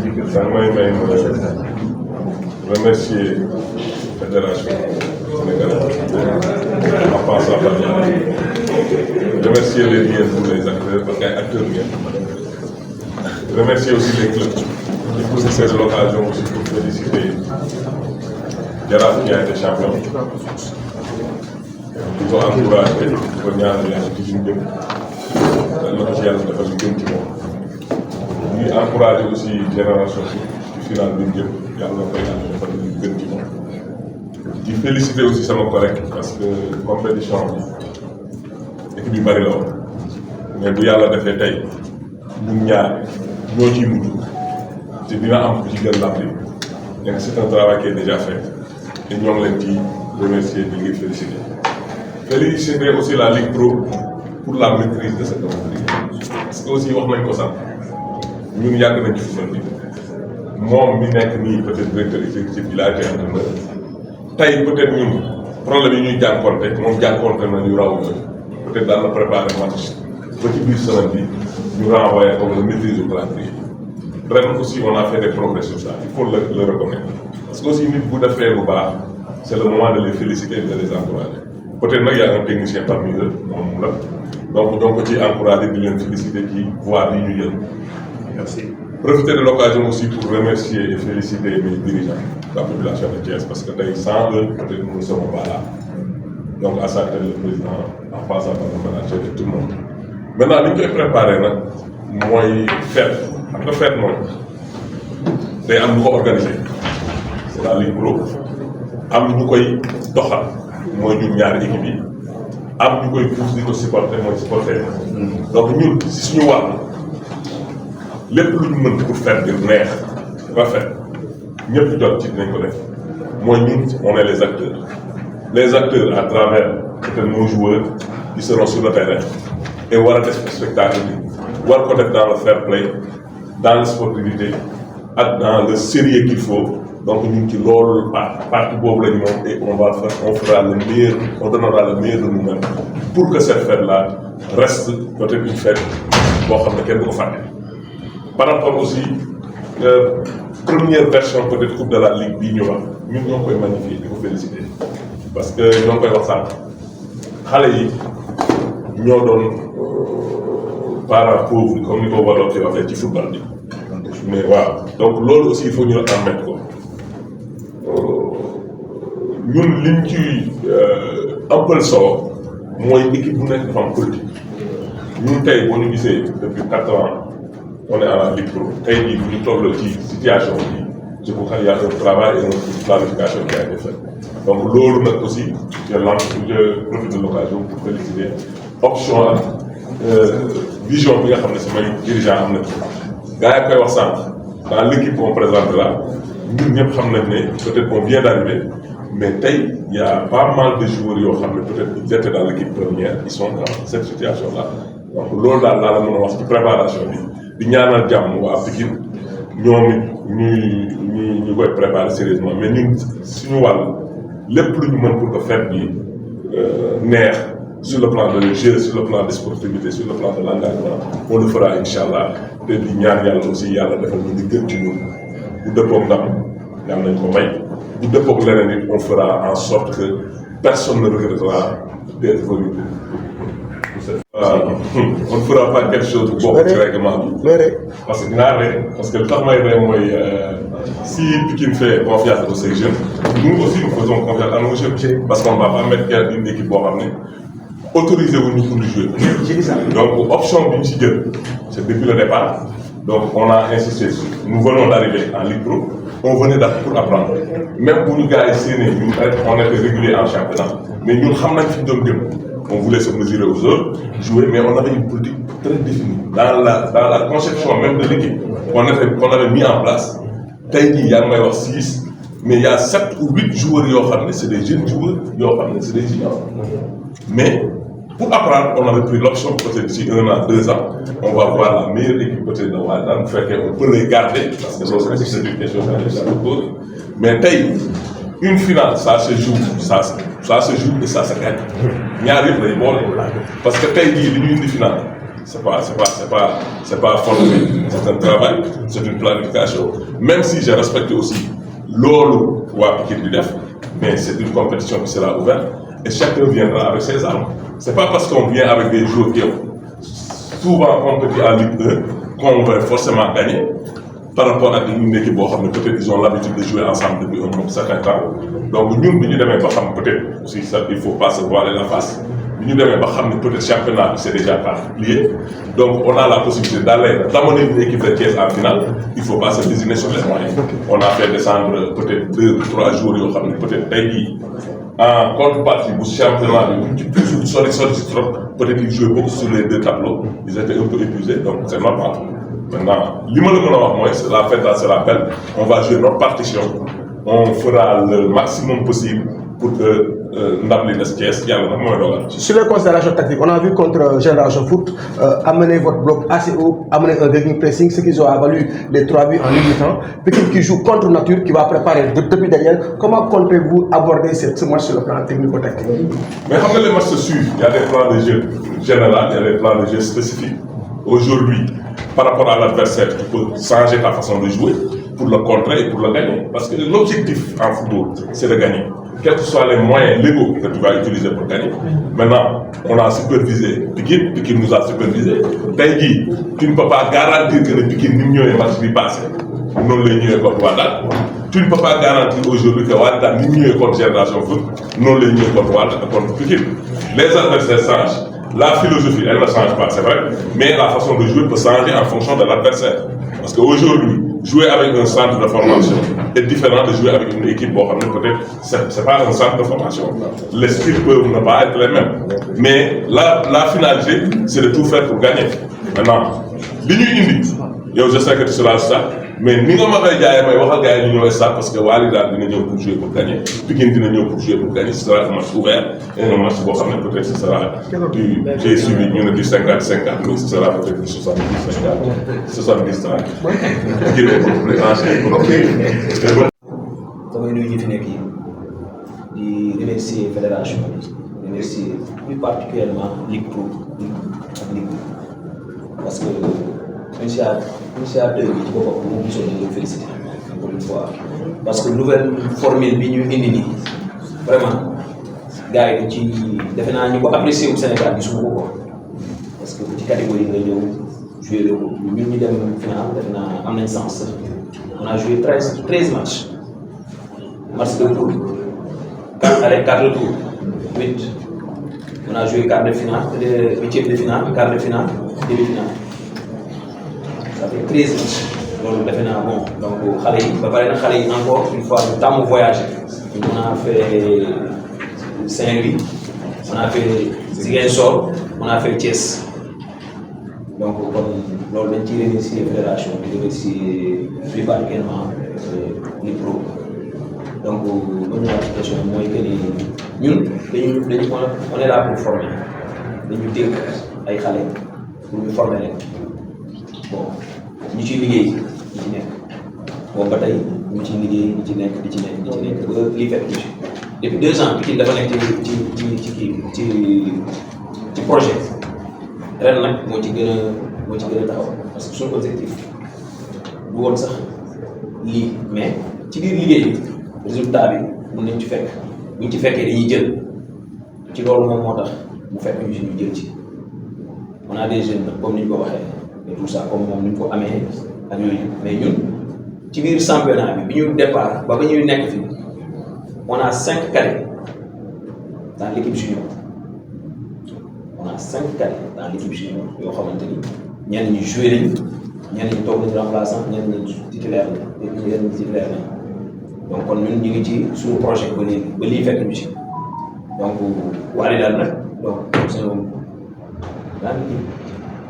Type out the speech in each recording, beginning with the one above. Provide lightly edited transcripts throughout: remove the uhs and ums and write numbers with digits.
may remercier fédération sénégalaise en passant par là remercier les liens pour les acteurs parce que ay acteurs ngeen remercier aussi les clubs di profiter de l'occasion aussi pour féliciter Jaraaf qui a été champion di ko encouragé di ko ñaanal yàlla ci suñu jëm na ko ci yàlla defal lu gën ci moom ñuy encouragé aussi génération ci final bi ñu jëm yàlla na ko yàlla defal lu gën ci moom di féliciter aussi sama collègue parce que compétition bi équipe yu bari la woon mais bu yàlla defee tey ñun ñaar ñoo ciy mujj te dina am ku ci gën lamb yi donc c'est un travail qui est déjà fait et ñoo ngi leen ci remercier di ngi féliciter aussi la Ligue Pro pour la maîtrise de cette compétition parce que aussi wax nañ ko sax ñun yàgg nañ ci football bi moom mi nekk nii peut-être directeur exécutif bi laa été entraîneur tey peut-être ñun problème yi ñuy jànkonte moom jànkonte na ñu raw yooyu peut-être daan na préparer match ba ci biir semaine bi ñu renvoyé comme le maîtrise du calendrier ren aussi on a fait des progrès sur ça il faut le reconnaître parce que aussi nit bu defee lu baax c'est le moment de les féliciter et de les encourager peut-être nag y a un technicien parmi eux moom la donc ñoo ko ci encourager di leen féliciter ci voie bi ñu jël. Merci. Profiter de l'occasion aussi pour remercier et féliciter mes dirigeants, la population de Thiès, parce que sans eux, peut-être nous ne serons pas là. Donc, à ça, le président, en passant par le manager et tout le monde. Maintenant, ce qui est préparé, moi, fête. Après fête, moi, c'est un nouveau organisé. C'est la Ligue Pro. Am ñu koy doxal mooy ñun ñaari équipe yi am ñu koy pousse di ko supporter mooy supporter donc ñun si suñu wàll lépp lu ñu mën pour faire bi neex rafet ñëpp jot ci dinañ ko def mooy ñun on est les acteurs à travers peut-être nos joueurs qui seront sur le terrain et war a def spectacle bi war ko def dans le fair play dans la sportivité ak dans le sérieux qu'il faut donc ñun ci loolu partie boobu lañ moom et on fera le meilleur on donnera le meilleur de nous-mêmes pour que cette fête-là reste peut-être une fête boo xam ne kenn du ko fàtte. Par rapport aussi première version peut-être coupe de la ligue bii ñu wax ñun ñoo koy magnifier di ko féliciter parce que ñoo koy wax sànq xale yi ñoo doon parents pauvres comme ni ko waroon ci waxee ci football bi mais waaw donc loolu aussi il faut ñu admettre ko ñun liñ ci ëppal solo mooy équipe bu nekk dafa am politique ñun tey boo ñu gisee depuis 4 ans. On est à la Ligue Pro. Tey jii bu ñu toll ci situation bi je crois qu'il y a un travail et une planification qui a été fait donc loolu nag aussi je profite de l'occasion pour féliciter option ak vision bi nga xam ne samay dirigeant am na ci gars yi koy wax sànq dans l'équipe qu'on présentera ñun ñëpp xam nañ ne peut-être qu'on vient d'arriver mais tey il y a pas mal de joueurs yoo xam ne peut-être ils étaient dans l'équipe première ils sont dans cette situation là donc loolu daal laa la mën a wax ci préparation bi di ñaanal jàmm waa Pikine ñoom it ñu koy préparer sérieusement mais ñun suñu wàll lépp lu ñu mën pour que fête bi neex sur le plan de jeu sur le plan de sportivité sur le plan de l'engagement on le fera inchallah te di ñaan yàlla aussi yàlla defal ñu di gën ci ñun bu dëppoog ndam yàlla nañ ko may bu dëppoog leneen it on fera en sorte que personne ne regrettera d'être venu. On ne fera pas quelque chose de bon ci règlement bi. Parce que dinaa rey parce que lu tax may rey mooy si Pikine fait confiance à ces jeunes nous aussi nous faisons confiance à nos jeunes parce qu'on va pas mettre une équipe boo xam ne autorisé wu ñu pour ñu jouer. Donc option bi ñu ci jël c'est depuis le départ donc on a insisté sur nous venons d'arriver en Ligue Pro on venait pour apprendre même bu ñu gars yi séenee ñun on était régulier en championnat mais ñun xam nañ fi ñu doon jëm. On voulait se mesurer aux autres, jouer, mais on avait une politique très définie. Dans la conception même de l'équipe qu'on avait mis en place, il y a 6, mais il y a 7 ou 8 joueurs, c'est des jeunes joueurs, c'est des juniors. Mais pour apprendre, on avait pris l'option, peut-être d'ici 1 an, 2 ans, on va voir la meilleure équipe peut-être de Ouadan, on peut les garder, parce que c'est une question que ça nous pose. Mais une finale, ça se joue et ça se gagne. ñaar yëpp lay boole parce que tey jii li ñu indi finale c'est pas fortuit, c'est un travail, c'est une planification. Même si j'ai respecté aussi l'olu waa Pikine di def, mais c'est une compétition qui sera ouverte et chacun viendra avec ses armes. C'est pas parce qu'on vient avec des joueurs qui souvent compétit en Ligue 1 qu'on va forcément gagner par rapport à une équipe boo xam ne peut-être ils ont l'habitude de jouer ensemble depuis un certain temps. Donc ñun bi ñu demee ba xam peut-être aussi ça il faut pas se voiler la face. bi ñu demee ba xam ne peut-être championnat bi c'est déjà pas plié, donc on a la possibilité d'amener une équipe de Thiès en finale. Il faut pas se désigner sur les moyens. On a fait descendre peut-être 2 ou 3 jours yoo xam ne peut-être tey jii en contrepartie bu championnat bi ci toujours sori trop, peut-être ils jouaient beaucoup sur les 2 tableaux, ils étaient un peu épuisés, donc c'est normal. Maintenant, li ma la mën a wax mooy la fête sera belle, on va jouer notre partition, on fera le maximum possible pour que ndam li des Thiès yàlla nag mooy dogal. Sur les considérations tactiques, on a vu contre Génération Foot amener votre bloc assez haut, amener un dernier pressing, ce qui a valu les 3 buts en mi-temps. Pikine qui joue contre nature, qui va préparer depuis derrière. Comment comptez-vous aborder ce match sur le plan technico-tactique? Mais xam nga les matchs se suivent, il y a des plans de jeu généraux, il y a des plans de jeu spécifiques. Aujourd'hui, par rapport à l'adversaire, tu peux changer ta façon de jouer pour le contrer et pour le gagner. Parce que l'objectif en football, c'est de gagner. Quels que soient les moyens légaux que tu vas utiliser pour gagner. Maintenant, on a supervisé Pikine, Pikine nous a supervisé. Taïgi, tu ne peux pas garantir que le Pikine n'est mieux match qui passe. Non, les mieux contre Wada. Tu ne peux pas garantir aujourd'hui que Wada n'est mieux contre Génération Foot. Non, les mieux contre Wada contre Pikine. Les adversaires changent. La philosophie, elle ne change pas, c'est vrai, mais la façon de jouer peut changer en fonction de l'adversaire. Parce qu'aujourd'hui, jouer avec un centre de formation est différent de jouer avec une équipe. Bon, peut-être c'est pas un centre de formation. Les styles peuvent ne pas être les mêmes. Mais la finalité, c'est de tout faire pour gagner. Maintenant, je sais que tu seras ça. Mais ni nga ma koy jaayee may waxal gars yi ñu ñëw stade parce que Wally daal dina ñëw pour jouer pour gagner, Pikine dina ñëw pour jouer pour gagner, ce sera un match ouvert et un match boo xam ne peut-être ce sera j'ai suivi ñu ne du 50-50, mais ce sera peut-être du 70-50, 70-30. Pikine est beaucoup plus ancien. damay nuyu ñi fi nekk yi di remercier fédération bi, remercier plus particulièrement Ligue Pro ak Ligue parce que initiateur bi ci boppam moom gisoon nañu féliciter encore une fois parce que nouvelle formule bi ñu indi nii vraiment gars yi dañ ci defe naa ñu ko apprécier au Sénégal gisuma ko quoi parce que ci catégorie nga ñëw jouer le ñun ñu dem final defe naa am nañ sens. On a joué 13 matchs match de poule 4 retours 8. On a joué quart de finale, huitième de finale, quart de finale, demi-finale. Ça fait 13 matchs. Donc, bon, donc, encore une fois, le temps de voyager. On a fait Saint-Louis, on a fait Ziguinchor, on a fait Thiès. Donc, lors de remercier les fédérations, de remercier plus particulièrement les pros. Donc, la question est que on est là pour former. Nous sommes ay xalé pour ñu former leen bon ñu ciy liggéey di ci nekk boobu ba tey ñu ciy liggéey di ci nekk ba lii fekk ñu ci depuis 2 ans Pikine dafa nekk ci projet ren nag moo ci gën a taxaw parce que suñu objectif du woon sax lii mais ci biir liggéey bi résultat bi mën nañ ci fekk bu ñu ci fekkee dañuy jël ci loolu moom moo tax bu fekk ñu jël ci. On a des jeunes comme ni ñu ko waxee et tout ça comme moom ni ñu ko amee ak yooyu mais ñun ci biir championnat bi ñu départ ba ñuy nekk fi on a 5 cadets dans l'équipe junior on a 5 cadets dans l'équipe junior yoo xamante ni ñenn ñi joué nañu ñenn ñi toog nañu remplaçant ñenn ñi titulaire la donc kon ñun ñu ngi ci suñu projet ba lii fekk ñu ci donc Wally daal nag donc c'est grande équipe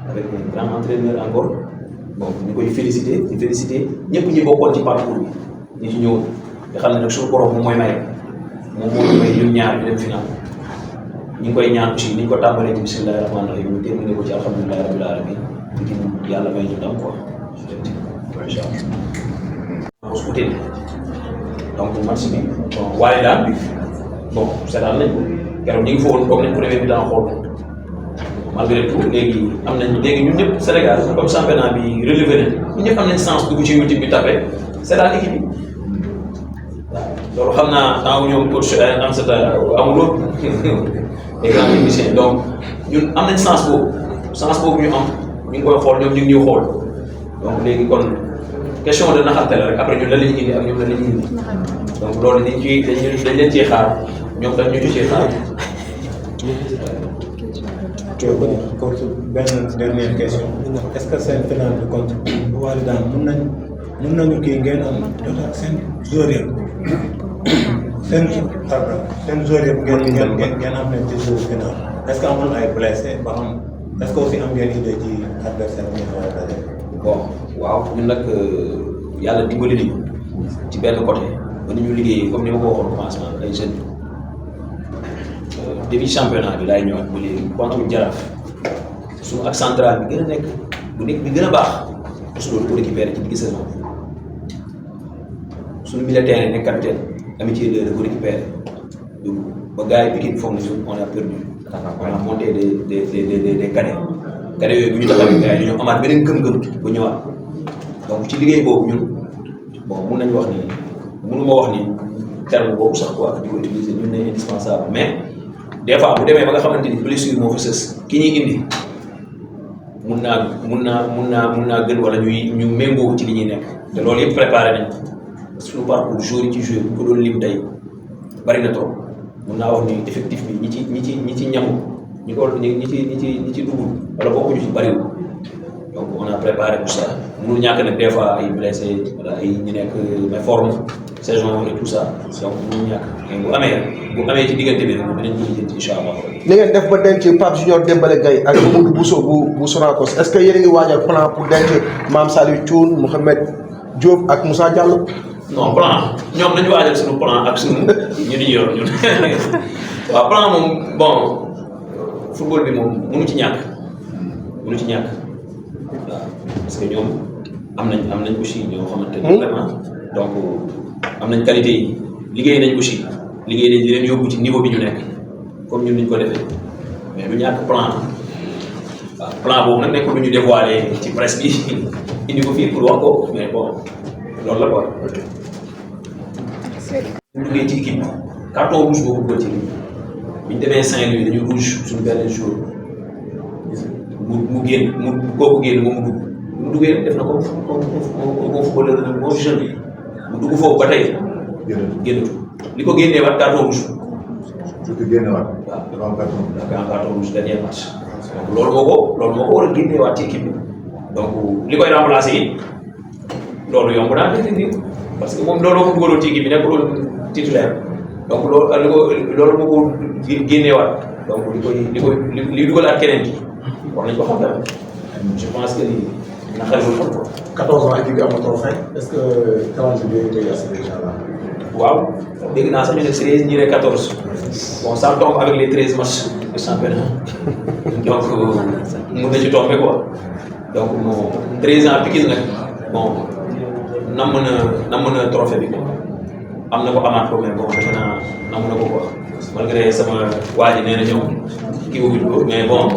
avec un grand entraîneur encore bon ñu koy féliciter ñëpp ñi bokkoon ci parcours bi ñu ci ñëwoon nga xam ne nag suñu borom moom mooy maye moom moo may ñun ñaar ñu dem final ñu ngi koy ñaan aussi ni ñu ko tàmbalee ci bismillahi rahmaani rahim ñu terminé ko ci alhamdulillahi rabbil alamin di yàlla may ñu dam quoi incha allah scouté donc match bi bon waaye daal bon seetaan nañ ko keroog ñu ngi fa woon toog nañ premier mi-temps xool malgré tout léegi am nañ léegi ñun ñëpp Sénégal comme championnat bi relevé nañ ñun ñëpp am nañ sens dugg ci YouTube bi tapé c'est la équipe bi waaw loolu xam naa temps ñoom coach am sata amuloo les grands techniciens donc ñun am nañ sens boobu ñu am ñu ngi koy xool ñoom ñu ngi ñuy xool donc léegi kon question de naxante la rek après ñun la lañu indi ak ñoom la lañu indi donc loolu dañ leen ciy xaar ñoom dañ ñu ciy xaar. coach benn dernière question est-ce que seen final bi contre Walidane mën nañu kii ngeen am jot ak seen joueur yëpp seen joueur yëpp ngeen am leen ci jour final est-ce que amul ay blessé ba xam est-ce que aussi am ngeen idée ci adversaire bi ngeen war a daje. bon waaw ñun nag yàlla dimbali nañu ci benn côté ba ni ñu liggéey comme ni ma ko waxoon commencement ay jeunes début championnat bi laay ñëwaat ba léegi contre Jaraaf suñu ak central bi gën a nekk bi gën a baax su doon ko récupéré ci digg saison suñu militaire nekk capitaine amitié de ko récupéré donc ba gars yi Pikine foog nañu on a perdu on a monté des cadets yooyu bu ñu taxawee gars yi dañoo amaat beneen gëm-gëm bu ñëwaat donc ci liggéey boobu ñun bon mun nañu wax ni mënuma wax ni terme boobu sax quoi di ko utiliser ñun ne indispensable mais des fois bu demee ba nga xamante ni blessure moo fa sës ki ñuy indi mun naa gën wala ñu méngoo ci li ñuy nekk te loolu yëpp préparé nañ suñu parcours joueur yi ci joué bu ko doon lim tey bari na trop mun naa wax ni effectif bi ñi ci ñamu ñi ci dugul wala bokkuñu ci bariwul donc on a préparé tout ça mënul ñàkk nag des fois ay blessé wala ay ñu nekk mais forme saison et tout ça donc mënul ñàkk mais bu amee ci diggante bi nag dinañ ko lijjanti incha allah. li ngeen def ba denc Pape Junior Dembélé Gaye ak Mamadou Bousso bu Sonacos est-ce que yéen a ngi waajal plan pour denc Mame Saliou Thioune Mouhamed Diop ak Moussa Diallo. non plan ñoom nañu waajal suñu plan ak suñu ñu di yor ñun waaw plan moom bon football bi moom mënu ci ñàkk waaw parce que ñoom am nañ aussi ñoo xamante ne vraiment donc am nañ qualité yi liggéey nañ aussi liggéey nañ di leen yóbbu ci niveau bi ñu nekk comme ñun niñ ko defee mais du ñàkk plan waaw plan boobu nag nekk lu ñu dévoilé ci presse bi indi ko fii pour wax ko mais bon loolu la quoi. ñu duggee ci équipe carton rouge boobu dugal ci équipe bi ñu demee Saint-Louis dañu rouge suñu benn jour mu génn kooku génn moom mu duggee def na ko footballeur moom jeune mu dugg foofu ba tey génnatu li ko génnee waat carton rouge. surtout génneewaat. waaw dafa am carton rouge dernier match. donc loolu moo ko war a génneewaat ci équipe bi donc li koy remplacer it loolu yomb naa définir parce que moom looloo ko dugaloon ci équipe bi nekkul woon titulaire donc loolu moo ko génneewaat donc li dugalaat keneen ki war nañ ko xam tamit je pense que ni naqariwul xam ko. 14 ans équipe bi am na trophée est-ce que calendrier bi koy assuré incha allah. waaw dégg naa sax ñu ne 13 ñu ne 14 bon ça tombe avec les 13 matchs de championnat donc mun na ci tomber quoi donc bon 13 ans Pikine nag bon namm na trophée bi quoi am na ko amaat ko mais bon defe naa namm na ko quoi malgré sama waa ji nee na ñëw kii wuñu ko mais bon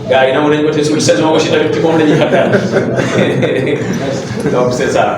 gars yi namm nañu ko te sur saison aussi tamit ci moom la ñuy xaar donc c'est ça.